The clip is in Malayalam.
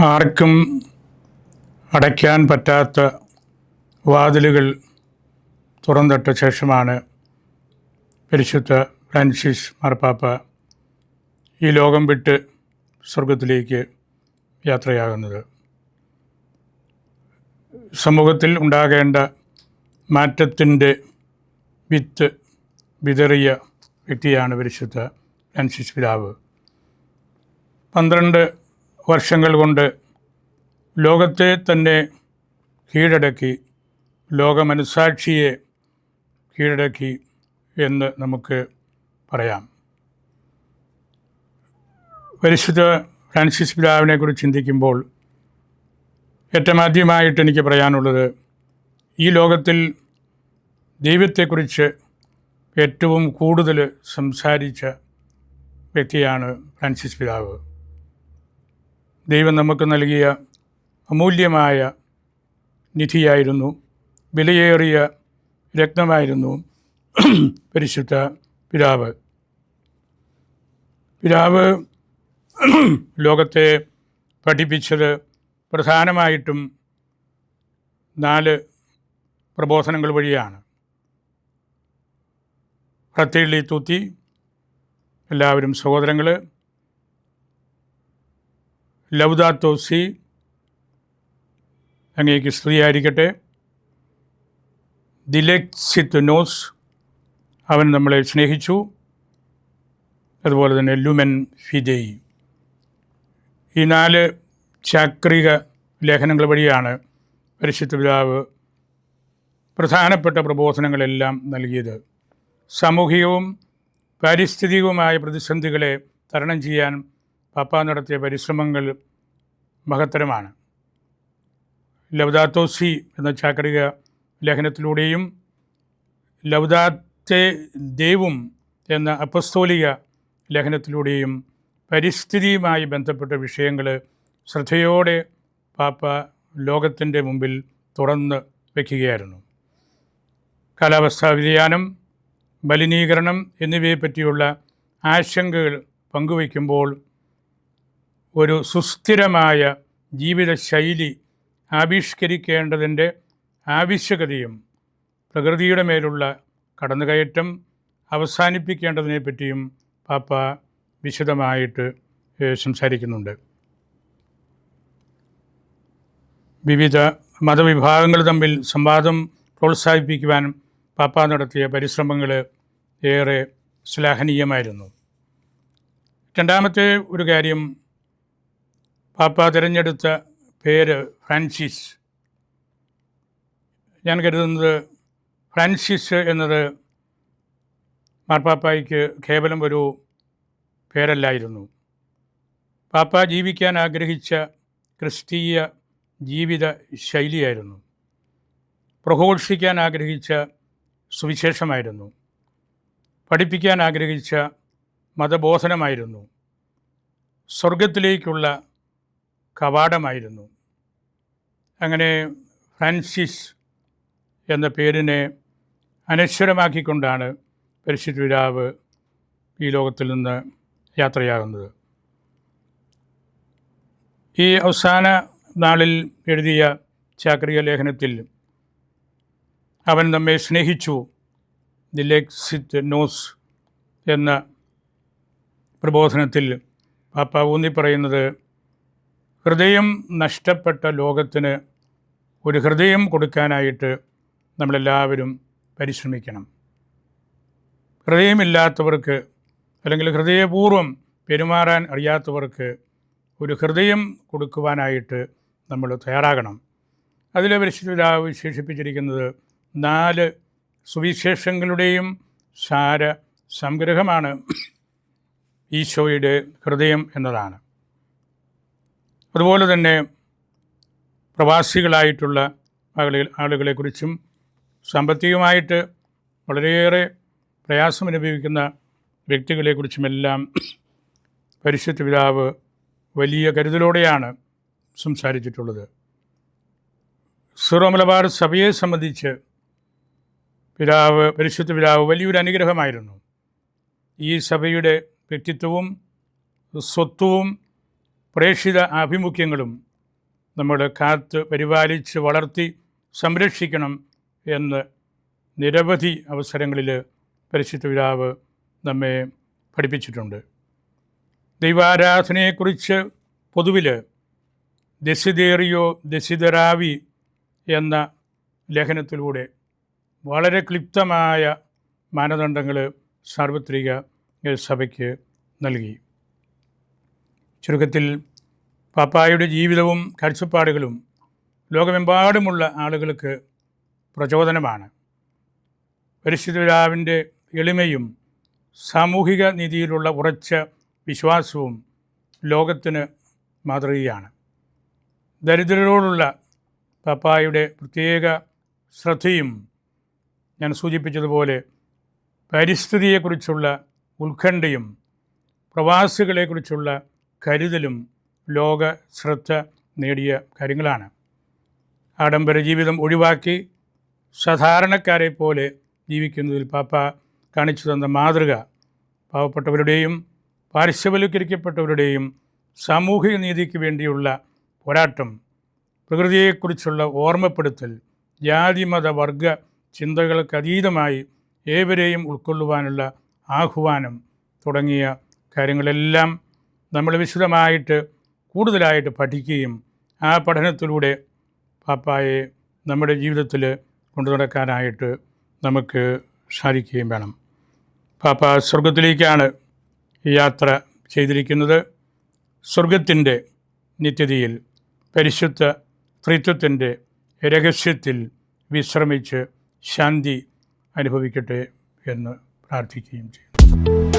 ആർക്കും അടയ്ക്കാൻ പറ്റാത്ത വാതിലുകൾ തുറന്നിട്ട ശേഷമാണ് പരിശുദ്ധ ഫ്രാൻസിസ് മാർപ്പാപ്പ ഈ ലോകം വിട്ട് സ്വർഗത്തിലേക്ക് യാത്രയാകുന്നത്. സമൂഹത്തിൽ ഉണ്ടാകേണ്ട മാറ്റത്തിൻ്റെ വിത്ത് വിതറിയ വ്യക്തിയാണ് പരിശുദ്ധ ഫ്രാൻസിസ് പിതാവ്. 12 വർഷങ്ങൾ കൊണ്ട് ലോകത്തെ തന്നെ കീഴടക്കി, ലോകമനസാക്ഷിയെ കീഴടക്കി എന്ന് നമുക്ക് പറയാം. പരിശുദ്ധ ഫ്രാൻസിസ് പിതാവിനെക്കുറിച്ച് ചിന്തിക്കുമ്പോൾ ഏറ്റവും ആദ്യമായിട്ട് എനിക്ക് പറയാനുള്ളത്, ഈ ലോകത്തിൽ ദൈവത്തെക്കുറിച്ച് ഏറ്റവും കൂടുതൽ സംസാരിച്ച വ്യക്തിയാണ് ഫ്രാൻസിസ് പിതാവ്. ദൈവം നമുക്ക് നൽകിയ അമൂല്യമായ നിധിയായിരുന്നു, വിലയേറിയ രത്നമായിരുന്നു പരിശുദ്ധ പിതാവ്. പിതാവ് ലോകത്തെ പഠിപ്പിച്ചത് പ്രധാനമായിട്ടും 4 പ്രബോധനങ്ങൾ വഴിയാണ്. ഫ്രatelli tutti, എല്ലാവരും സഹോദരങ്ങൾ; ലൗദാത്തോ സി, അങ്ങേക്ക് സ്തുതിയായിരിക്കട്ടെ; ദിലെക്സിത് നോസ്, അവൻ നമ്മളെ സ്നേഹിച്ചു; അതുപോലെ തന്നെ ലുമൻ ഫിദെയി. ഈ 4 ചാക്രിക ലേഖനങ്ങൾ വഴിയാണ് പരിശുദ്ധ പിതാവ് പ്രധാനപ്പെട്ട പ്രബോധനങ്ങളെല്ലാം നൽകിയത്. സാമൂഹികവും പാരിസ്ഥിതികവുമായ പ്രതിസന്ധികളെ തരണം ചെയ്യാൻ പാപ്പ നടത്തിയ പരിശ്രമങ്ങൾ മഹത്തരമാണ്. ലൗദാത്തോ സി എന്ന ചാക്രിക ലേഖനത്തിലൂടെയും ലൗദാത്തെ ദേവും എന്ന അപ്പസ്തോലിക ലേഖനത്തിലൂടെയും പരിസ്ഥിതിയുമായി ബന്ധപ്പെട്ട വിഷയങ്ങൾ ശ്രദ്ധയോടെ പാപ്പ ലോകത്തിൻ്റെ മുമ്പിൽ തുറന്ന് വയ്ക്കുകയായിരുന്നു. കാലാവസ്ഥാ വ്യതിയാനം, മലിനീകരണം എന്നിവയെപ്പറ്റിയുള്ള ആശങ്കകൾ പങ്കുവയ്ക്കുമ്പോൾ ഒരു സുസ്ഥിരമായ ജീവിതശൈലി ആവിഷ്കരിക്കേണ്ടതിൻ്റെ ആവശ്യകതയും പ്രകൃതിയുടെ മേലുള്ള കടന്നുകയറ്റം അവസാനിപ്പിക്കേണ്ടതിനെപ്പറ്റിയും പാപ്പ വിശദമായിട്ട് സംസാരിക്കുന്നുണ്ട്. വിവിധ മതവിഭാഗങ്ങൾ തമ്മിൽ സംവാദം പ്രോത്സാഹിപ്പിക്കുവാൻ പാപ്പ നടത്തിയ പരിശ്രമങ്ങൾ ഏറെ ശ്ലാഘനീയമായിരുന്നു. രണ്ടാമത്തെ ഒരു കാര്യം, പാപ്പ തിരഞ്ഞെടുത്ത പേര് ഫ്രാൻസിസ്. ഞാൻ കരുതുന്നത് ഫ്രാൻസിസ് എന്നത് മാർപ്പാപ്പായ്ക്ക് കേവലം ഒരു പേരല്ലായിരുന്നു. പാപ്പ ജീവിക്കാൻ ആഗ്രഹിച്ച ക്രിസ്തീയ ജീവിത ശൈലിയായിരുന്നു, പ്രഘോഷിക്കാൻ ആഗ്രഹിച്ച സുവിശേഷമായിരുന്നു, പഠിപ്പിക്കാൻ ആഗ്രഹിച്ച മതബോധനമായിരുന്നു, സ്വർഗത്തിലേക്കുള്ള കവാടമായിരുന്നു. അങ്ങനെ ഫ്രാൻസിസ് എന്ന പേരിനെ അനശ്വരമാക്കിക്കൊണ്ടാണ് പരിശുദ്ധ പിതാവ് ഈ ലോകത്തിൽ നിന്ന് യാത്രയാകുന്നത്. ഈ അവസാന നാളിൽ എഴുതിയ ചാക്രിക ലേഖനത്തിൽ അവൻ നമ്മെ സ്നേഹിച്ചു, ദിലെക്സിത് നോസ് എന്ന പ്രബോധനത്തിൽ പാപ്പ ഊന്നിപ്പറയുന്നത്, ഹൃദയം നഷ്ടപ്പെട്ട ലോകത്തിന് ഒരു ഹൃദയം കൊടുക്കാനായിട്ട് നമ്മളെല്ലാവരും പരിശ്രമിക്കണം. ഹൃദയമില്ലാത്തവർക്ക്, അല്ലെങ്കിൽ ഹൃദയപൂർവ്വം പെരുമാറാൻ അറിയാത്തവർക്ക് ഒരു ഹൃദയം കൊടുക്കുവാനായിട്ട് നമ്മൾ തയ്യാറാകണം. അതിൽ പരിശുദ്ധ പിതാവ് വിശേഷിപ്പിച്ചിരിക്കുന്നത് 4 സുവിശേഷങ്ങളുടെയും സാര സംഗ്രഹമാണ് ഈശോയുടെ ഹൃദയം എന്നതാണ്. അതുപോലെ തന്നെ പ്രവാസികളായിട്ടുള്ള ആളുകളെക്കുറിച്ചും സാമ്പത്തികമായിട്ട് വളരെയേറെ പ്രയാസമനുഭവിക്കുന്ന വ്യക്തികളെക്കുറിച്ചുമെല്ലാം പരിശുദ്ധ പിതാവ് വലിയ കരുതലോടെയാണ് സംസാരിച്ചിട്ടുള്ളത്. സീറോ മലബാർ സഭയെ സംബന്ധിച്ച് പരിശുദ്ധ പിതാവ് വലിയൊരു അനുഗ്രഹമായിരുന്നു. ഈ സഭയുടെ വ്യക്തിത്വവും സ്വത്വവും പ്രേക്ഷിത ആഭിമുഖ്യങ്ങളും നമ്മൾ കാത്ത് പരിപാലിച്ച് വളർത്തി സംരക്ഷിക്കണം എന്ന് നിരവധി അവസരങ്ങളിൽ പരിശുദ്ധ പിതാവ് നമ്മെ പഠിപ്പിച്ചിട്ടുണ്ട്. ദൈവാരാധനയെക്കുറിച്ച് പൊതുവിൽ ദെസിദേറിയോ ദെസിദെറാവി എന്ന ലേഖനത്തിലൂടെ വളരെ ക്ലിപ്തമായ മാനദണ്ഡങ്ങൾ സാർവത്രിക സഭയ്ക്ക് നൽകി. ചുരുക്കത്തിൽ പാപ്പായുടെ ജീവിതവും കാഴ്ചപ്പാടുകളും ലോകമെമ്പാടുമുള്ള ആളുകൾക്ക് പ്രചോദനമാണ്. പരിശുദ്ധ പിതാവിൻ്റെ എളിമയും സാമൂഹിക നീതിയിലുള്ള ഉറച്ച വിശ്വാസവും ലോകത്തിന് മാതൃകയാണ്. ദരിദ്രരോടുള്ള പാപ്പായുടെ പ്രത്യേക ശ്രദ്ധയും ഞാൻ സൂചിപ്പിച്ചതുപോലെ പരിസ്ഥിതിയെക്കുറിച്ചുള്ള ഉത്കണ്ഠയും പ്രവാസികളെക്കുറിച്ചുള്ള കരുതലും ലോക ശ്രദ്ധ നേടിയ കാര്യങ്ങളാണ്. ആഡംബര ജീവിതം ഒഴിവാക്കി സാധാരണക്കാരെ പോലെ ജീവിക്കുന്നതിൽ പാപ്പ കാണിച്ചു തന്ന മാതൃക പാവപ്പെട്ടവരുടെയും പാർശ്വവൽക്കരിക്കപ്പെട്ടവരുടെയും സാമൂഹിക നീതിക്ക് വേണ്ടിയുള്ള പോരാട്ടം, പ്രകൃതിയെക്കുറിച്ചുള്ള ഓർമ്മപ്പെടുത്തൽ, ജാതി മത വർഗ ചിന്തകൾക്കതീതമായി ഏവരെയും ഉൾക്കൊള്ളുവാനുള്ള ആഹ്വാനം തുടങ്ങിയ കാര്യങ്ങളെല്ലാം നമ്മൾ വിശദമായിട്ട് കൂടുതലായിട്ട് പഠിക്കുകയും ആ പഠനത്തിലൂടെ പാപ്പായെ നമ്മുടെ ജീവിതത്തിൽ കൊണ്ടു നടക്കാനായിട്ട് നമുക്ക് സാധിക്കുകയും വേണം. പാപ്പ സ്വർഗത്തിലേക്കാണ് യാത്ര ചെയ്തിരിക്കുന്നത്. സ്വർഗത്തിൻ്റെ നിത്യതയിൽ പരിശുദ്ധ ത്രിത്വത്തിൻ്റെ രഹസ്യത്തിൽ വിശ്രമിച്ച് ശാന്തി അനുഭവിക്കട്ടെ എന്ന് പ്രാർത്ഥിക്കുകയും ചെയ്യുന്നു.